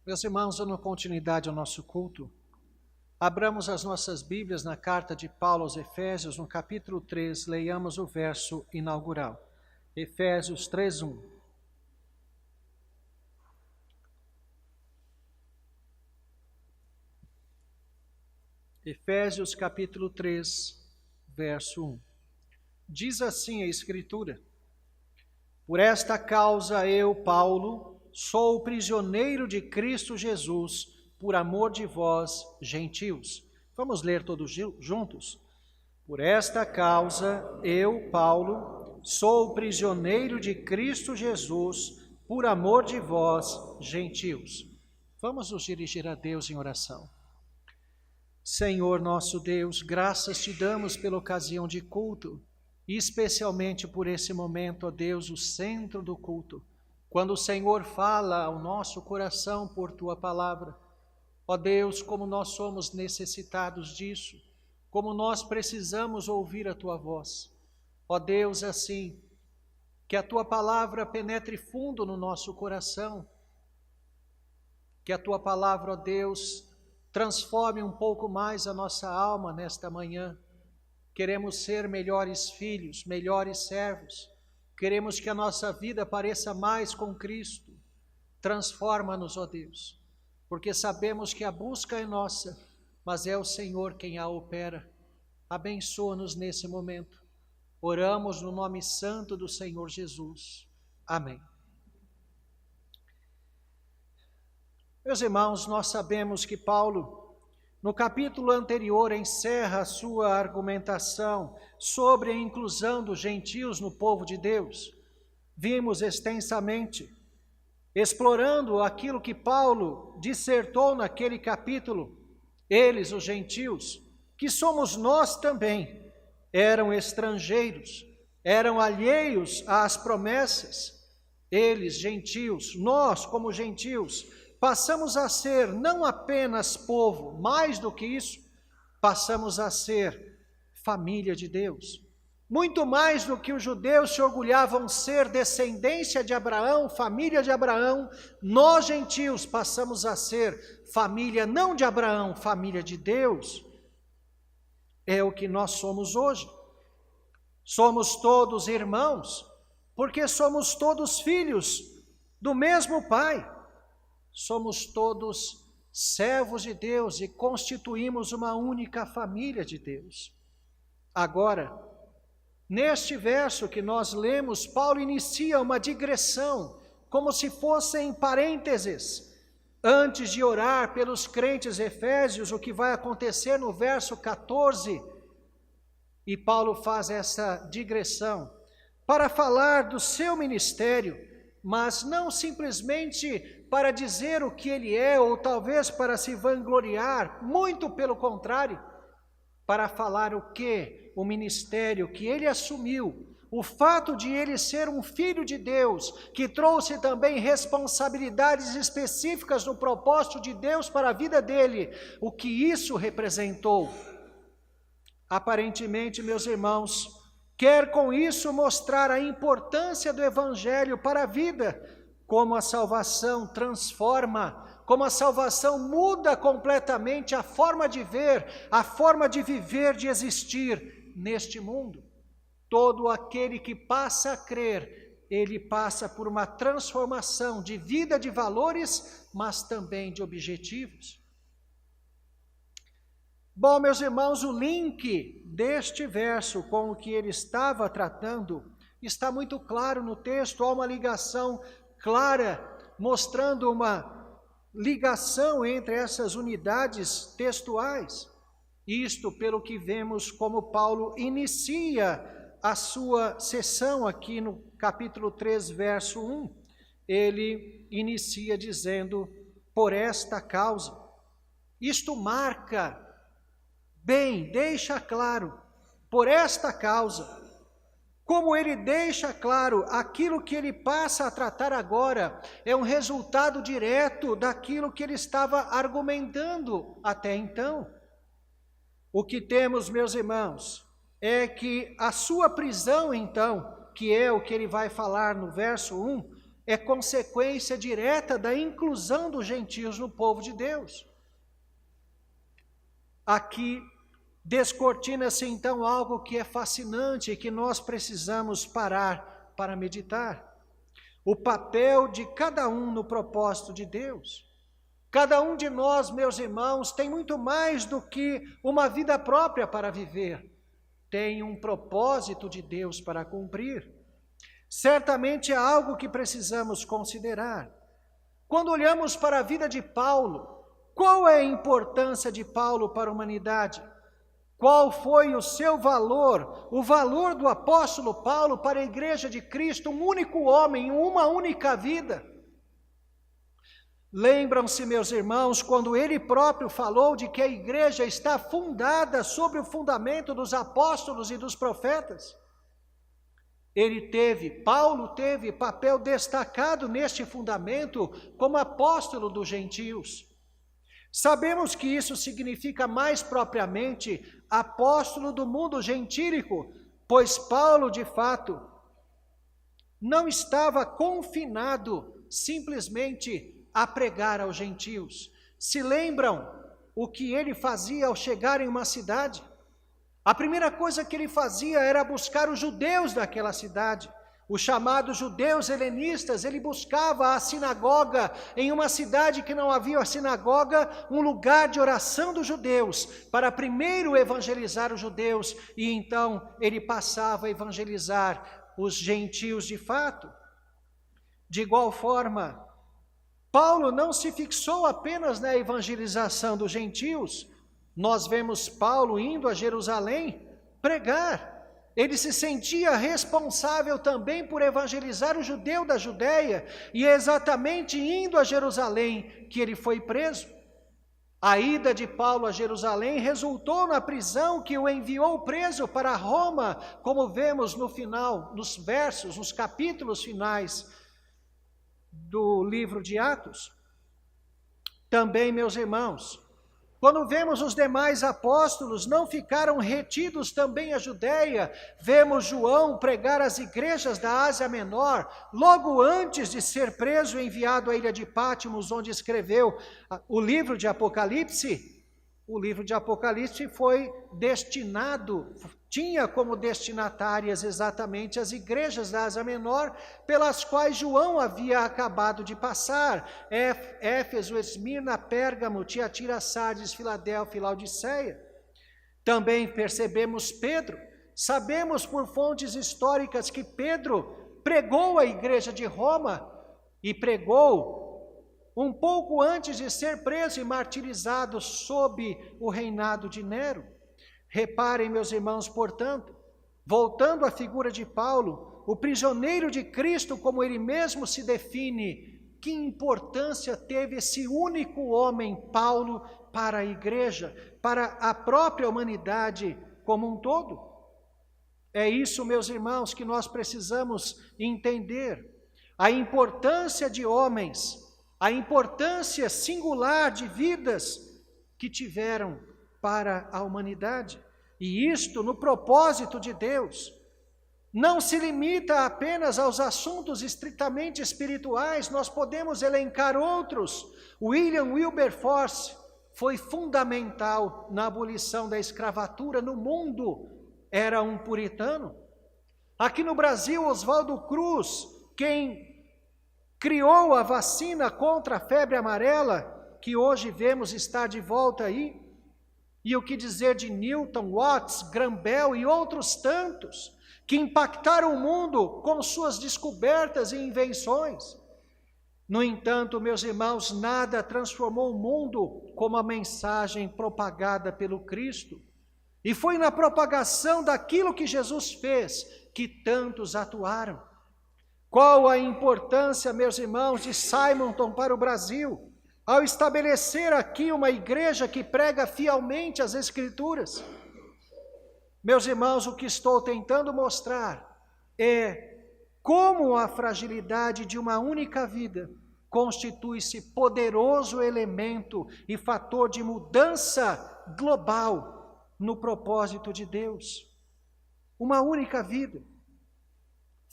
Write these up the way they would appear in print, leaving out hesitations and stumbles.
Meus irmãos, dando continuidade ao nosso culto, abramos as nossas Bíblias na carta de Paulo aos Efésios, no capítulo 3, leiamos o verso inaugural. Efésios 3:1. Efésios capítulo 3, verso 1. Diz assim a Escritura: Por esta causa eu, Paulo, sou prisioneiro de Cristo Jesus, por amor de vós, gentios. Vamos ler todos juntos? Por esta causa eu, Paulo, sou prisioneiro de Cristo Jesus, por amor de vós, gentios. Vamos nos dirigir a Deus em oração. Senhor nosso Deus, graças te damos pela ocasião de culto, e especialmente por esse momento, ó Deus, o centro do culto, quando o Senhor fala ao nosso coração por tua palavra. Ó Deus, como nós somos necessitados disso, como nós precisamos ouvir a tua voz. Ó Deus, assim, que a tua palavra penetre fundo no nosso coração, que a tua palavra, ó Deus, transforme um pouco mais a nossa alma nesta manhã. Queremos ser melhores filhos, melhores servos. Queremos que a nossa vida pareça mais com Cristo. Transforma-nos, ó Deus, porque sabemos que a busca é nossa, mas é o Senhor quem a opera. Abençoa-nos nesse momento. Oramos no nome santo do Senhor Jesus. Amém. Meus irmãos, nós sabemos que Paulo, no capítulo anterior, encerra a sua argumentação sobre a inclusão dos gentios no povo de Deus. Vimos extensamente, explorando aquilo que Paulo dissertou naquele capítulo, eles, os gentios, que somos nós também, eram estrangeiros, eram alheios às promessas. Eles, gentios, nós como gentios, passamos a ser não apenas povo, mais do que isso, passamos a ser família de Deus. Muito mais do que os judeus se orgulhavam ser descendência de Abraão, família de Abraão, nós gentios passamos a ser família não de Abraão, família de Deus. É o que nós somos hoje. Somos todos irmãos, porque somos todos filhos do mesmo Pai. Somos todos servos de Deus e constituímos uma única família de Deus. Agora, neste verso que nós lemos, Paulo inicia uma digressão, como se fossem parênteses, antes de orar pelos crentes efésios, o que vai acontecer no verso 14. E Paulo faz essa digressão para falar do seu ministério, mas não simplesmente para dizer o que ele é, ou talvez para se vangloriar, muito pelo contrário, para falar o que? O ministério que ele assumiu, o fato de ele ser um filho de Deus, que trouxe também responsabilidades específicas no propósito de Deus para a vida dele, o que isso representou. Aparentemente, meus irmãos, quer com isso mostrar a importância do Evangelho para a vida, como a salvação transforma, como a salvação muda completamente a forma de ver, a forma de viver, de existir neste mundo. Todo aquele que passa a crer, ele passa por uma transformação de vida, de valores, mas também de objetivos. Bom, meus irmãos, o link deste verso com o que ele estava tratando está muito claro no texto. Há uma ligação clara, mostrando uma ligação entre essas unidades textuais. Isto pelo que vemos como Paulo inicia a sua sessão aqui no capítulo 3, verso 1. Ele inicia dizendo, por esta causa. Isto marca bem, deixa claro, por esta causa. Como ele deixa claro, aquilo que ele passa a tratar agora é um resultado direto daquilo que ele estava argumentando até então. O que temos, meus irmãos, é que a sua prisão, então, que é o que ele vai falar no verso 1, é consequência direta da inclusão dos gentios no povo de Deus. Aqui descortina-se então algo que é fascinante e que nós precisamos parar para meditar. O papel de cada um no propósito de Deus. Cada um de nós, meus irmãos, tem muito mais do que uma vida própria para viver. Tem um propósito de Deus para cumprir. Certamente é algo que precisamos considerar. Quando olhamos para a vida de Paulo, qual é a importância de Paulo para a humanidade? Qual foi o seu valor, o valor do apóstolo Paulo para a igreja de Cristo, um único homem, uma única vida? Lembram-se, meus irmãos, quando ele próprio falou de que a igreja está fundada sobre o fundamento dos apóstolos e dos profetas? Paulo teve papel destacado neste fundamento como apóstolo dos gentios. Sabemos que isso significa mais propriamente apóstolo do mundo gentílico, pois Paulo, de fato, não estava confinado simplesmente a pregar aos gentios. Se lembram o que ele fazia ao chegar em uma cidade? A primeira coisa que ele fazia era buscar os judeus daquela cidade. Os chamados judeus helenistas, ele buscava a sinagoga em uma cidade que não havia a sinagoga, um lugar de oração dos judeus, para primeiro evangelizar os judeus, e então ele passava a evangelizar os gentios de fato. De igual forma, Paulo não se fixou apenas na evangelização dos gentios. Nós vemos Paulo indo a Jerusalém pregar. Ele se sentia responsável também por evangelizar o judeu da Judéia, e é exatamente indo a Jerusalém que ele foi preso. A ida de Paulo a Jerusalém resultou na prisão que o enviou preso para Roma, como vemos no final, nos capítulos finais do livro de Atos. Também, meus irmãos, quando vemos os demais apóstolos, não ficaram retidos também à Judéia. Vemos João pregar às igrejas da Ásia Menor, logo antes de ser preso e enviado à ilha de Pátimos, onde escreveu o livro de Apocalipse. O livro de Apocalipse tinha como destinatárias exatamente as igrejas da Ásia Menor, pelas quais João havia acabado de passar: Éfeso, Esmirna, Pérgamo, Tiatira, Sardes, Filadélfia e Laodiceia. Também percebemos Pedro. Sabemos por fontes históricas que Pedro pregou a igreja de Roma, e pregou um pouco antes de ser preso e martirizado sob o reinado de Nero. Reparem, meus irmãos, portanto, voltando à figura de Paulo, o prisioneiro de Cristo, como ele mesmo se define, que importância teve esse único homem, Paulo, para a igreja, para a própria humanidade como um todo? É isso, meus irmãos, que nós precisamos entender. A importância de homens, a importância singular de vidas que tiveram para a humanidade. E isto no propósito de Deus. Não se limita apenas aos assuntos estritamente espirituais, nós podemos elencar outros. William Wilberforce foi fundamental na abolição da escravatura no mundo. Era um puritano. Aqui no Brasil, Oswaldo Cruz, quem criou a vacina contra a febre amarela, que hoje vemos estar de volta aí. E o que dizer de Newton, Watts, Graham Bell e outros tantos, que impactaram o mundo com suas descobertas e invenções. No entanto, meus irmãos, nada transformou o mundo como a mensagem propagada pelo Cristo. E foi na propagação daquilo que Jesus fez que tantos atuaram. Qual a importância, meus irmãos, de Simonton para o Brasil, ao estabelecer aqui uma igreja que prega fielmente as Escrituras? Meus irmãos, o que estou tentando mostrar é como a fragilidade de uma única vida constitui-se poderoso elemento e fator de mudança global no propósito de Deus. Uma única vida.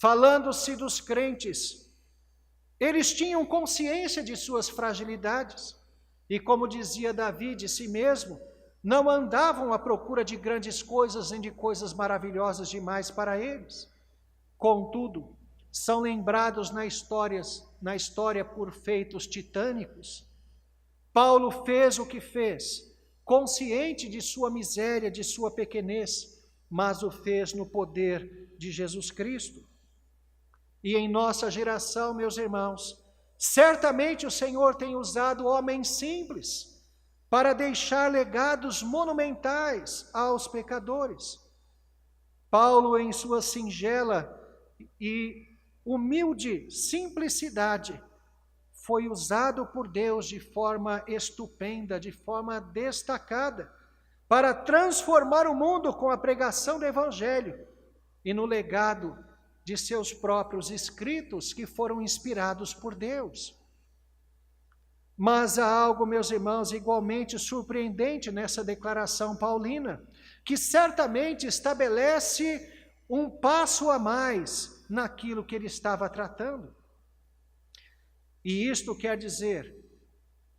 Falando-se dos crentes, Eles tinham consciência de suas fragilidades. E como dizia Davi de si mesmo, não andavam à procura de grandes coisas nem de coisas maravilhosas demais para eles. Contudo, são lembrados na história por feitos titânicos. Paulo fez o que fez, consciente de sua miséria, de sua pequenez, mas o fez no poder de Jesus Cristo. E em nossa geração, meus irmãos, certamente o Senhor tem usado homens simples para deixar legados monumentais aos pecadores. Paulo, em sua singela e humilde simplicidade, foi usado por Deus de forma estupenda, de forma destacada, para transformar o mundo com a pregação do Evangelho e no legado de seus próprios escritos que foram inspirados por Deus. Mas há algo, meus irmãos, igualmente surpreendente nessa declaração paulina, que certamente estabelece um passo a mais naquilo que ele estava tratando. E isto quer dizer,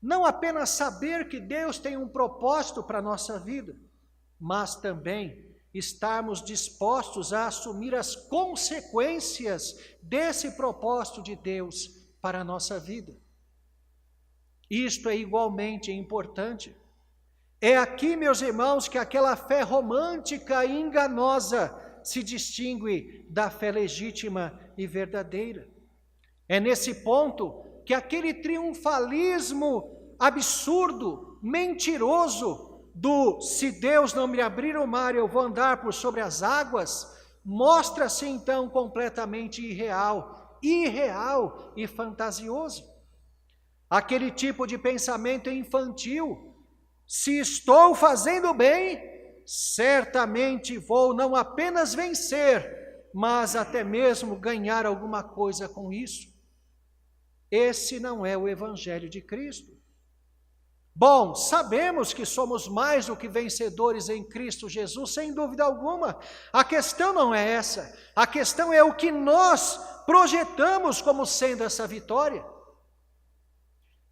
não apenas saber que Deus tem um propósito para a nossa vida, mas também estarmos dispostos a assumir as consequências desse propósito de Deus para a nossa vida. Isto é igualmente importante. É aqui, meus irmãos, que aquela fé romântica e enganosa se distingue da fé legítima e verdadeira. É nesse ponto que aquele triunfalismo absurdo, mentiroso, do se Deus não me abrir o mar, eu vou andar por sobre as águas, mostra-se então completamente irreal e fantasioso. Aquele tipo de pensamento infantil, se estou fazendo bem, certamente vou não apenas vencer, mas até mesmo ganhar alguma coisa com isso. Esse não é o Evangelho de Cristo. Bom, sabemos que somos mais do que vencedores em Cristo Jesus, sem dúvida alguma. A questão não é essa. A questão é o que nós projetamos como sendo essa vitória.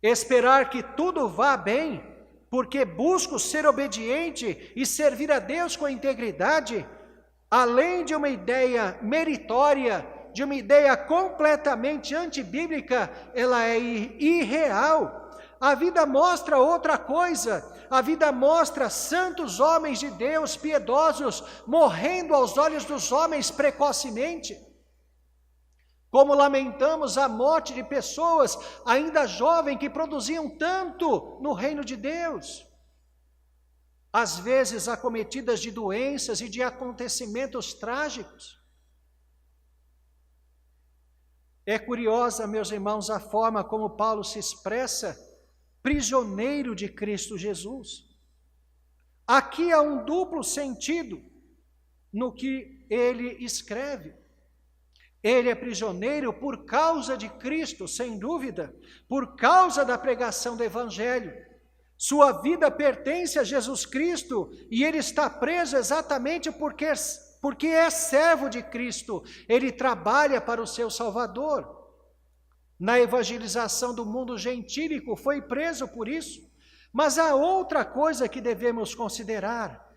Esperar que tudo vá bem, porque busco ser obediente e servir a Deus com integridade, além de uma ideia meritória, de uma ideia completamente antibíblica, ela é irreal. A vida mostra outra coisa. A vida mostra santos homens de Deus, piedosos, morrendo aos olhos dos homens precocemente. Como lamentamos a morte de pessoas ainda jovens que produziam tanto no reino de Deus. Às vezes acometidas de doenças e de acontecimentos trágicos. É curiosa, meus irmãos, a forma como Paulo se expressa, prisioneiro de Cristo Jesus. Aqui há um duplo sentido no que ele escreve. Ele é prisioneiro por causa de Cristo, sem dúvida, por causa da pregação do Evangelho. Sua vida pertence a Jesus Cristo e ele está preso exatamente porque é servo de Cristo. Ele trabalha para o seu Salvador. Na evangelização do mundo gentílico, foi preso por isso. Mas há outra coisa que devemos considerar,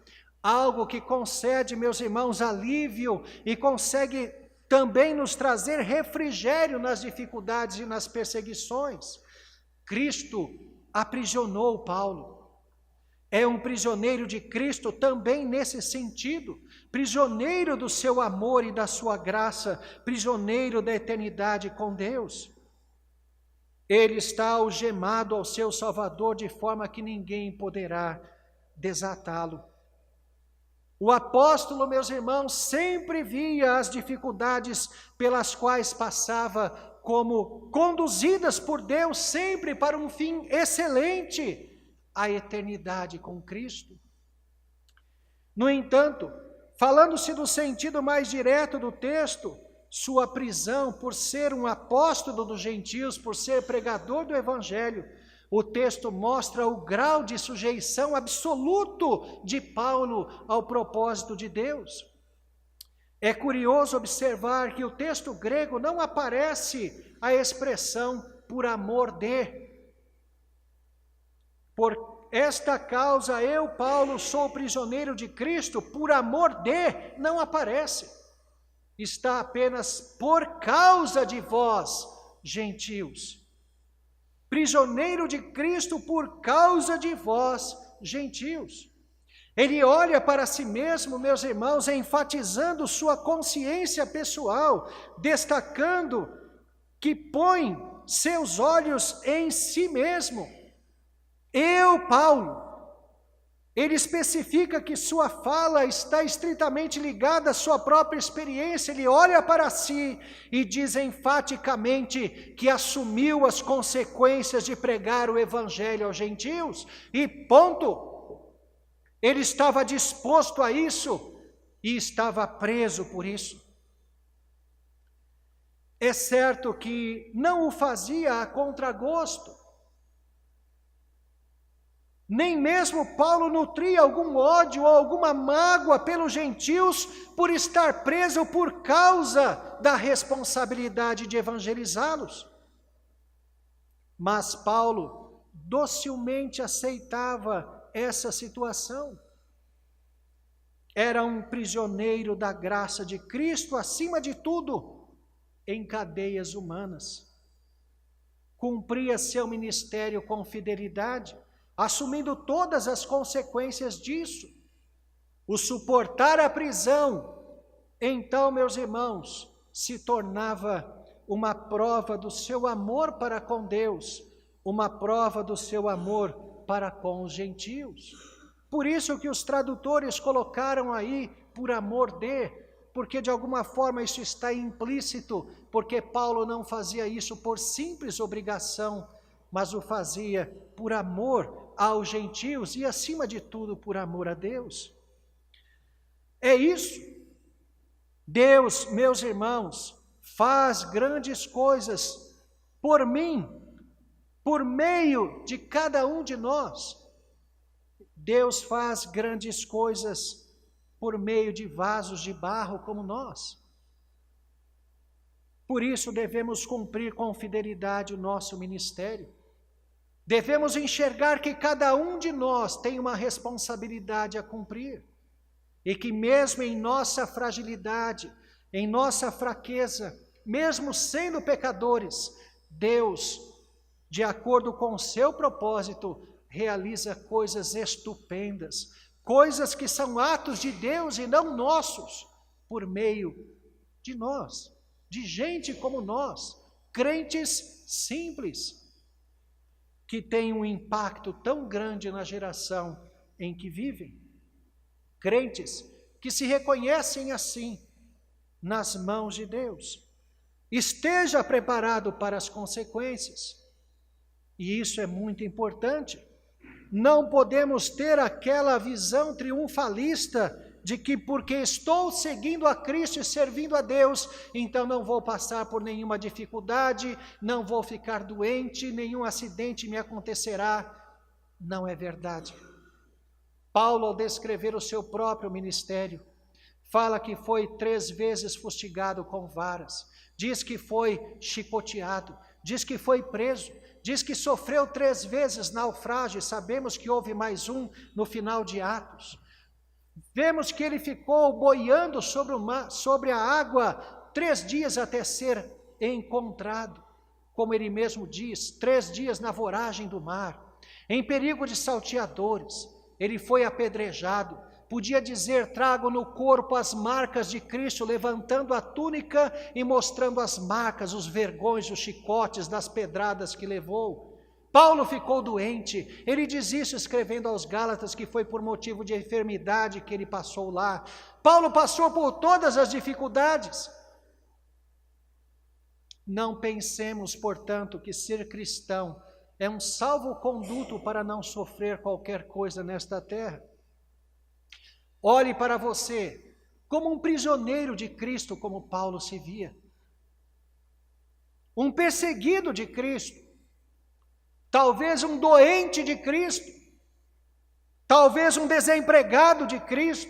algo que concede, meus irmãos, alívio e consegue também nos trazer refrigério nas dificuldades e nas perseguições. Cristo aprisionou Paulo. É um prisioneiro de Cristo também nesse sentido, prisioneiro do seu amor e da sua graça, prisioneiro da eternidade com Deus. Ele está algemado ao seu Salvador de forma que ninguém poderá desatá-lo. O apóstolo, meus irmãos, sempre via as dificuldades pelas quais passava como conduzidas por Deus sempre para um fim excelente, a eternidade com Cristo. No entanto, falando-se do sentido mais direto do texto, sua prisão por ser um apóstolo dos gentios, por ser pregador do Evangelho, o texto mostra o grau de sujeição absoluto de Paulo ao propósito de Deus. É curioso observar que o texto grego não aparece a expressão por amor de. Por esta causa eu, Paulo, sou prisioneiro de Cristo, por amor de, não aparece. Está apenas por causa de vós, gentios. Prisioneiro de Cristo por causa de vós, gentios. Ele olha para si mesmo, meus irmãos, enfatizando sua consciência pessoal, destacando que põe seus olhos em si mesmo. Eu, Paulo. Ele especifica que sua fala está estritamente ligada à sua própria experiência. Ele olha para si e diz enfaticamente que assumiu as consequências de pregar o evangelho aos gentios e ponto. Ele estava disposto a isso e estava preso por isso. É certo que não o fazia a contragosto. Nem mesmo Paulo nutria algum ódio ou alguma mágoa pelos gentios por estar preso por causa da responsabilidade de evangelizá-los. Mas Paulo docilmente aceitava essa situação. Era um prisioneiro da graça de Cristo, acima de tudo, em cadeias humanas. Cumpria seu ministério com fidelidade, assumindo todas as consequências disso. O suportar a prisão, então, meus irmãos, se tornava uma prova do seu amor para com Deus, uma prova do seu amor para com os gentios. Por isso que os tradutores colocaram aí, por amor de, porque de alguma forma isso está implícito, porque Paulo não fazia isso por simples obrigação, mas o fazia por amor aos gentios e, acima de tudo, por amor a Deus. É isso. Deus, meus irmãos, faz grandes coisas por mim, por meio de cada um de nós. Deus faz grandes coisas por meio de vasos de barro como nós. Por isso devemos cumprir com fidelidade o nosso ministério. Devemos enxergar que cada um de nós tem uma responsabilidade a cumprir e que mesmo em nossa fragilidade, em nossa fraqueza, mesmo sendo pecadores, Deus, de acordo com o seu propósito, realiza coisas estupendas, coisas que são atos de Deus e não nossos, por meio de nós, de gente como nós, crentes simples, que têm um impacto tão grande na geração em que vivem. Crentes que se reconhecem assim, nas mãos de Deus. Esteja preparado para as consequências. E isso é muito importante. Não podemos ter aquela visão triunfalista de que porque estou seguindo a Cristo e servindo a Deus, então não vou passar por nenhuma dificuldade, não vou ficar doente, nenhum acidente me acontecerá. Não é verdade. Paulo, ao descrever o seu próprio ministério, fala que foi 3 vezes fustigado com varas, diz que foi chicoteado, diz que foi preso, diz que sofreu 3 vezes naufrágio, e sabemos que houve mais um no final de Atos. Vemos que ele ficou boiando sobre a água 3 dias até ser encontrado, como ele mesmo diz, 3 dias na voragem do mar, em perigo de salteadores. Ele foi apedrejado, podia dizer, trago no corpo as marcas de Cristo, levantando a túnica e mostrando as marcas, os vergões, os chicotes das pedradas que levou. Paulo ficou doente, ele diz isso escrevendo aos Gálatas, que foi por motivo de enfermidade que ele passou lá. Paulo passou por todas as dificuldades. Não pensemos, portanto, que ser cristão é um salvo-conduto para não sofrer qualquer coisa nesta terra. Olhe para você como um prisioneiro de Cristo, como Paulo se via. Um perseguido de Cristo. Talvez um doente de Cristo, talvez um desempregado de Cristo,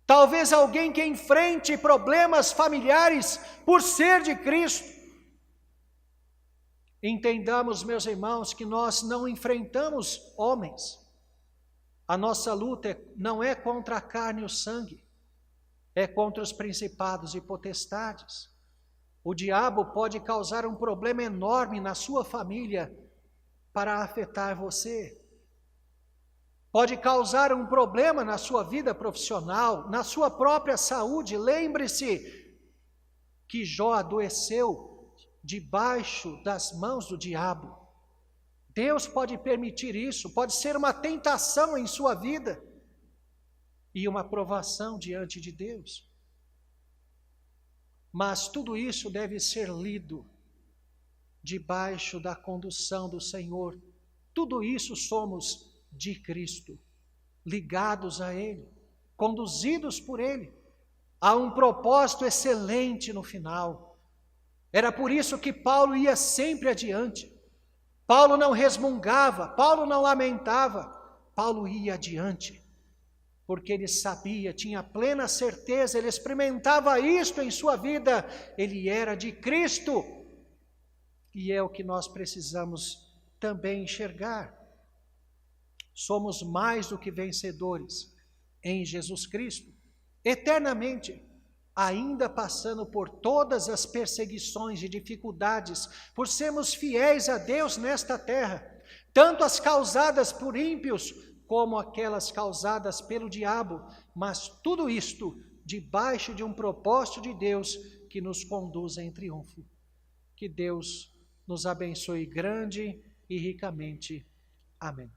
Talvez alguém que enfrente problemas familiares por ser de Cristo. Entendamos, meus irmãos, que nós não enfrentamos homens. A nossa luta não é contra a carne e o sangue, é contra os principados e potestades. O diabo pode causar um problema enorme na sua família para afetar você. Pode causar um problema na sua vida profissional, na sua própria saúde. Lembre-se que Jó adoeceu debaixo das mãos do diabo. Deus pode permitir isso, pode ser uma tentação em sua vida e uma provação diante de Deus. Mas tudo isso deve ser lido debaixo da condução do Senhor. Tudo isso somos de Cristo, ligados a Ele, conduzidos por Ele. Há um propósito excelente no final. Era por isso que Paulo ia sempre adiante. Paulo não resmungava, Paulo não lamentava, Paulo ia adiante, porque ele sabia, tinha plena certeza, ele experimentava isto em sua vida, ele era de Cristo, e é o que nós precisamos também enxergar. Somos mais do que vencedores em Jesus Cristo, eternamente, ainda passando por todas as perseguições e dificuldades, por sermos fiéis a Deus nesta terra, tanto as causadas por ímpios, como aquelas causadas pelo diabo, mas tudo isto debaixo de um propósito de Deus que nos conduz em triunfo. Que Deus nos abençoe grande e ricamente. Amém.